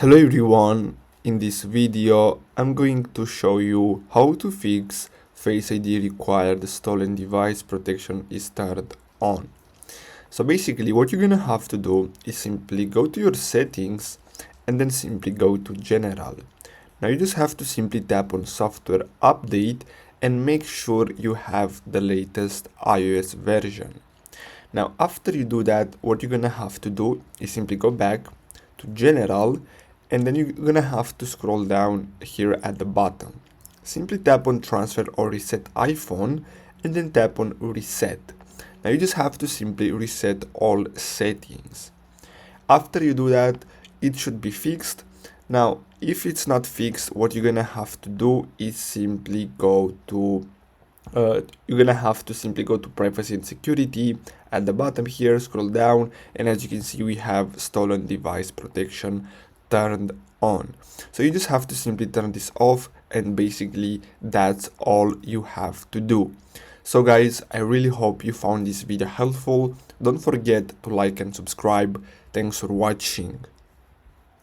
Hello everyone, in this video I'm going to show you how to fix Face ID required stolen device protection is turned on. So basically what you're gonna have to do is simply go to your settings and then simply go to general. Now you just have to simply tap on software update and make sure you have the latest iOS version. Now after you do that, what you're gonna have to do is simply go back to general and then you're gonna have to scroll down here at the bottom. Simply tap on transfer or reset iPhone and then tap on reset. Now you just have to simply reset all settings. After you do that, it should be fixed. Now if it's not fixed, what you're gonna have to do is simply go to you're gonna have to simply go to privacy and security at the bottom here, scroll down, and as you can see we have stolen device protection turned on. So you just have to simply turn this off, and basically that's all you have to do. So guys, I really hope you found this video helpful. Don't forget to like and subscribe. Thanks for watching.